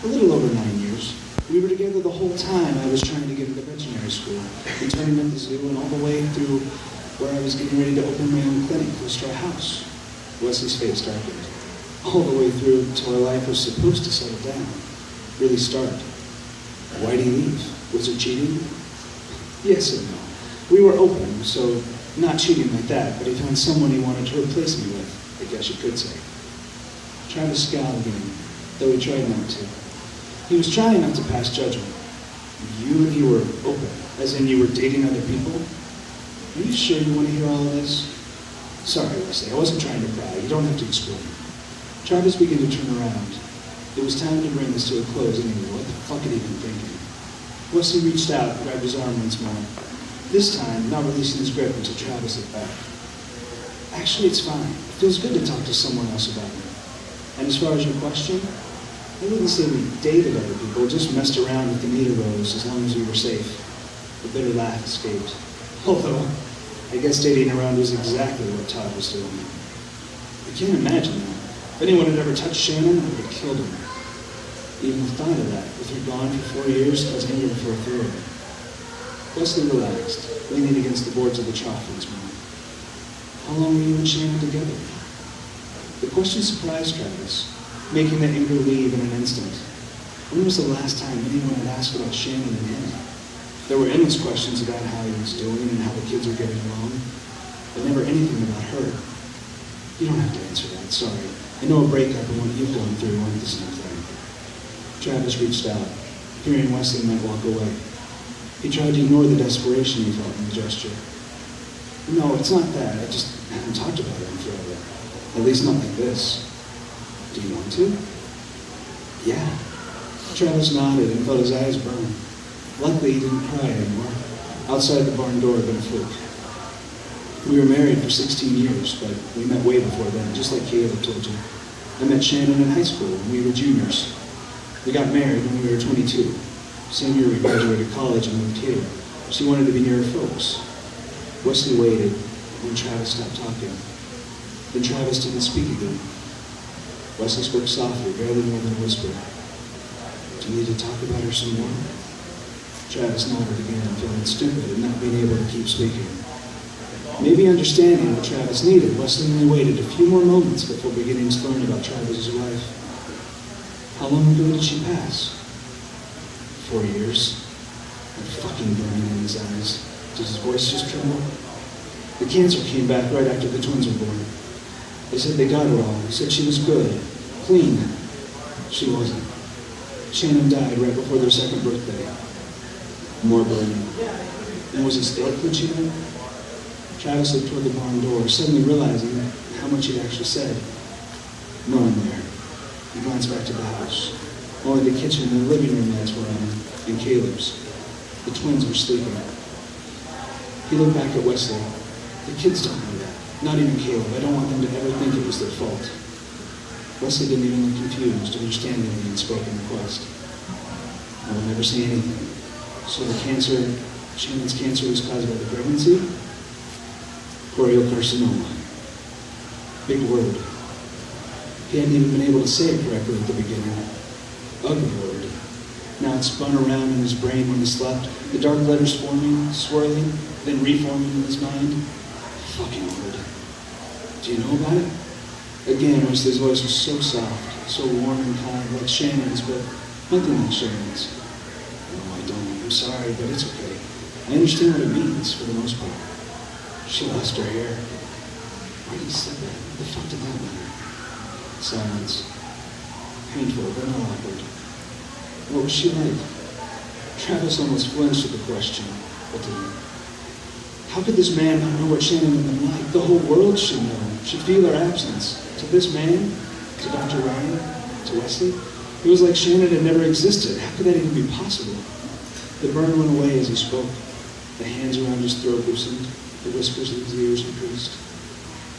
A little over 9 years. We were together the whole time I was trying to get into veterinary school, interning at the zoo, and all the way through where I was getting ready to open my own clinic close to our house. Wesley's face darkened. All the way through till our life was supposed to settle down, really start. Why'd he leave? Was it cheating? Yes and no. We were open, so not cheating like that, but he found someone he wanted to replace me with, I guess you could say. Travis scowled again, though he tried not to. He was trying not to pass judgment. You and he were open, as in you were dating other people? Are you sure you want to hear all of this? Sorry, Wesley, I wasn't trying to pry. You don't have to explain. Travis began to turn around. It was time to bring this to a close anyway. What the fuck had he been thinking? Wesley reached out and grabbed his arm once more. This time, not releasing his grip until Travis looked back. Actually, it's fine. It feels good to talk to someone else about it. And as far as your question, I wouldn't say we dated other people, just messed around with the meat arose as long as we were safe. The bitter laugh escaped. Although, I guess dating around was exactly what Todd was doing. I can't imagine that. If anyone had ever touched Shannon, I would have killed him. Even the thought of that, with her gone for 4 years, I was eager for a third. Wesley relaxed, leaning against the boards of the trough once more. How long were you and Shannon together? The question surprised Travis, making the anger leave in an instant. When was the last time anyone had asked about Shannon and him? There were endless questions about how he was doing and how the kids were getting along, but never anything about her. You don't have to answer that, sorry. I know a breakup and what you've gone through weren't the same thing. Travis reached out, fearing Wesley might walk away. He tried to ignore the desperation he felt in the gesture. No, it's not that. I just haven't talked about it in forever. At least not like this. Do you want to? Yeah. Travis nodded and felt his eyes burn. Luckily, he didn't cry anymore. Outside the barn door had been a fluke. We were married for 16 years, but we met way before then, just like Caleb told you. I met Shannon in high school when we were juniors. We got married when we were 22. Same year we graduated college and moved here. She wanted to be near her folks. Wesley waited when Travis stopped talking. Then Travis didn't speak again. Wesley spoke softly, barely more than a whisper. Do you need to talk about her some more? Travis nodded again, feeling stupid and not being able to keep speaking. Maybe understanding what Travis needed, Wesley only waited a few more moments before beginning to learn about Travis's wife. How long ago did she pass? 4 years. And fucking burning in his eyes. Did his voice just tremble? The cancer came back right after the twins were born. They said they got her all. They said she was good, clean. She wasn't. Shannon died right before their second birthday. More burning. And was it still when she died? Travis looked toward the barn door, suddenly realizing how much he'd actually said. No one there. He glanced back to the house. Only the kitchen and the living room lights were on, and Caleb's. The twins were sleeping. He looked back at Wesley. The kids don't know that. Not even Caleb. I don't want them to ever think it was their fault. Wesley didn't even look confused, understanding the unspoken request. I will never say anything. So the cancer, Shannon's cancer was caused by the pregnancy? Choriocarcinoma. Big word. He hadn't even been able to say it correctly at the beginning. Ugly word. Now it spun around in his brain when he slept, the dark letters forming, swirling, then reforming in his mind. Fucking word. Do you know about it? Again, Wesley's voice was so soft, so warm and kind, like Shannon's, but nothing like Shannon's. No, I don't. I'm sorry, but it's okay. I understand what it means, for the most part. She lost her hair. Why did he say that? What the fuck did that matter? Silence. Painful, but not awkward. What was she like? Travis almost flinched at the question, but didn't. How could this man not know what Shannon had been like? The whole world should know, should feel her absence. To this man, to Dr. Ryan, to Wesley, it was like Shannon had never existed. How could that even be possible? The burn went away as he spoke. The hands around his throat loosened. The whispers in his ears increased.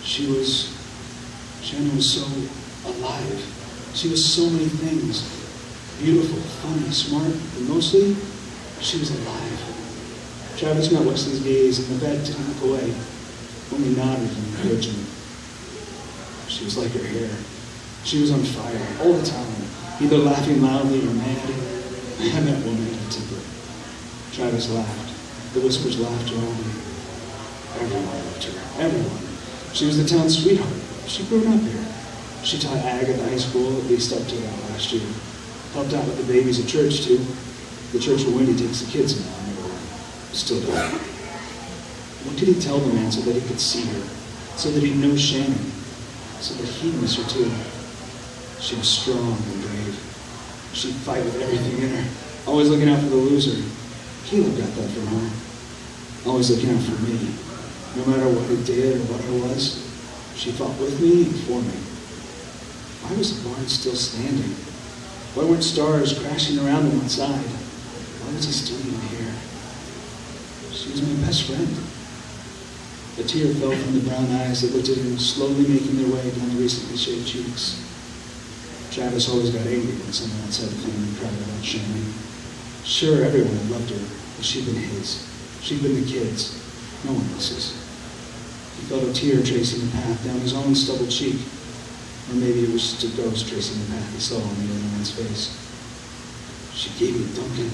Shannon was so alive. She was so many things. Beautiful, funny, smart, but mostly, she was alive. Travis met Wesley's gaze, and the vet didn't look away, only nodded in encouragement. She was like her hair. She was on fire all the time. either laughing loudly or mad. That woman had a temper. Travis laughed. The whispers laughed around me. Everyone loved her. Everyone. She was the town's sweetheart. She'd grown up here. She taught ag at the high school, at least up to that last year. Helped out with the babies at church, too. The church where Wendy takes the kids now, or still does. What could he tell the man so that he could see her? So that he'd know Shannon? So that he'd miss her, too? She was strong and brave. She'd fight with everything in her, always looking out for the loser. Caleb got that from her. Always looking out for me. No matter what I did or what I was, she fought with me and for me. Why was the barn still standing? Why weren't stars crashing around him outside? Why was he still even here? She was my best friend. A tear fell from the brown eyes that looked at him, slowly making their way down the recently shaved cheeks. Travis always got angry when someone outside the family cried about Shannon. Sure, everyone had loved her, but she'd been his. She'd been the kids. No one else's. He felt a tear tracing the path down his own stubbled cheek. Or maybe it was just a ghost tracing the path he saw on the other man's face. She gave me Duncan.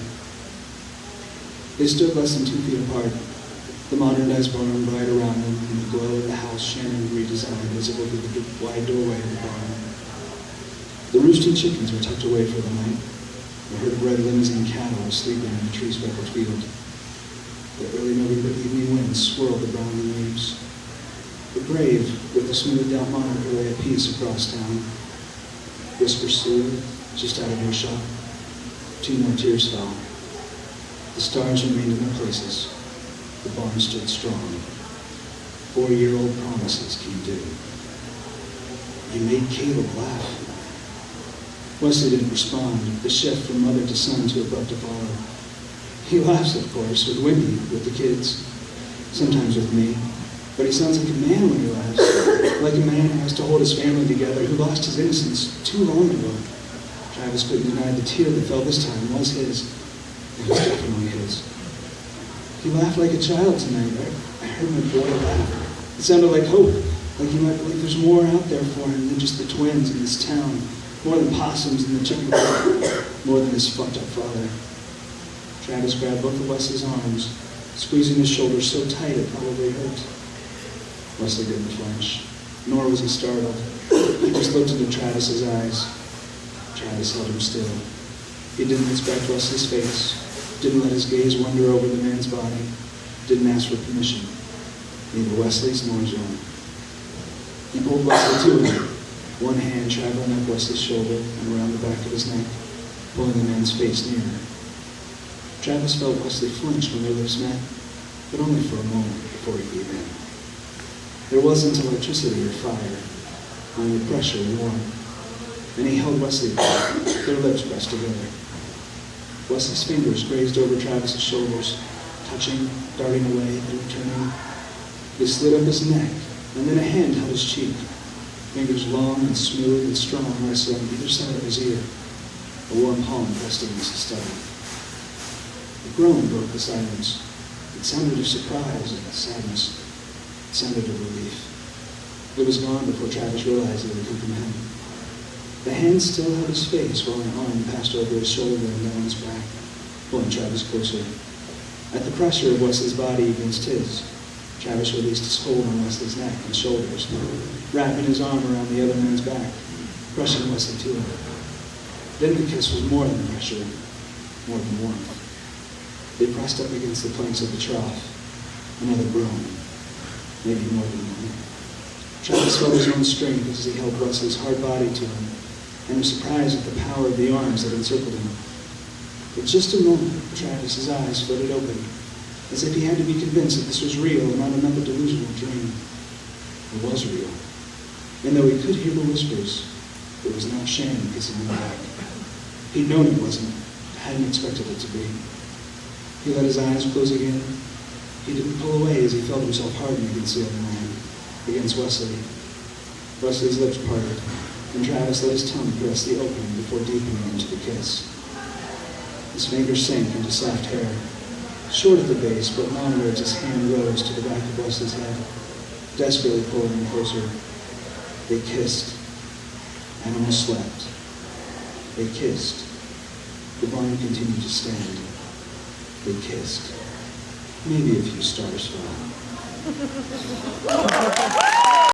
They stood less than 2 feet apart, the modernized barn bright around them, and the glow of the house Shannon redesigned as it over the wide doorway of the barn. The roosting chickens were tucked away for the night. The herd of red limousine cattle was sleeping in the tree-speckled field. The early November evening wind swirled the browning leaves. The grave, with the smoothed-out moniker, lay at peace across town. Whisper soothed, just out of earshot. 2 more tears fell. The stars remained in their places. The barn stood strong. 4-year-old promises came due. You made Caleb laugh. Wesley didn't respond, the shift from mother to son too abrupt to follow. He laughs, of course, with Wendy, with the kids, sometimes with me. But he sounds like a man when he laughs, like a man who has to hold his family together, who lost his innocence too long ago. Travis couldn't deny the tear that fell this time was his. It was definitely his. He laughed like a child tonight. I heard my boy laugh. It sounded like hope, like he might believe there's more out there for him than just the twins in this town, more than possums in the chicken coop, more than his fucked up father. Travis grabbed both of Wesley's arms, squeezing his shoulders so tight it probably hurt. Wesley didn't flinch, nor was he startled. He just looked into Travis's eyes. Travis held him still. He didn't inspect Wesley's face, didn't let his gaze wander over the man's body, didn't ask for permission, neither Wesley's nor his own. He pulled Wesley to him, one hand traveling up Wesley's shoulder and around the back of his neck, pulling the man's face nearer. Travis felt Wesley flinch when their lips met, but only for a moment before he gave in. There wasn't electricity or fire, only pressure and warmth, and he held Wesley back, their lips pressed together. Wesley's fingers grazed over Travis's shoulders, touching, darting away, then returning. They slid up his neck, and then a hand held his cheek, fingers long and smooth and strong rested on either side of his ear, a warm palm pressed against his stomach. A groan broke the silence. It sounded of surprise and sadness. It sounded of relief. It was gone before Travis realized it had come from him. The hand still held his face while an arm passed over his shoulder and down his back, pulling Travis closer. At the pressure of Wesley's body against his, Travis released his hold on Wesley's neck and shoulders, wrapping his arm around the other man's back, crushing Wesley to him. Then the kiss was more than pressure, more than warmth. They pressed up against the planks of the trough. Another groan, maybe more than one. Travis felt his own strength as he held Wesley's hard body to him, and was surprised at the power of the arms that encircled him. For just a moment, Travis's eyes floated open, as if he had to be convinced that this was real and not another delusional dream. It was real. And though he could hear the whispers, it was not Shannon kissing him back. He'd known it wasn't, hadn't expected it to be. He let his eyes close again. He didn't pull away as he felt himself harden against the other man, against Wesley. Wesley's lips parted, and Travis let his tongue press the opening before deepening into the kiss. His fingers sank into soft hair, short at the base, but longer as his hand rose to the back of Wesley's head, desperately pulling him closer. They kissed and almost slept. They kissed. The barn continued to stand. They kissed. Maybe a few stars fell.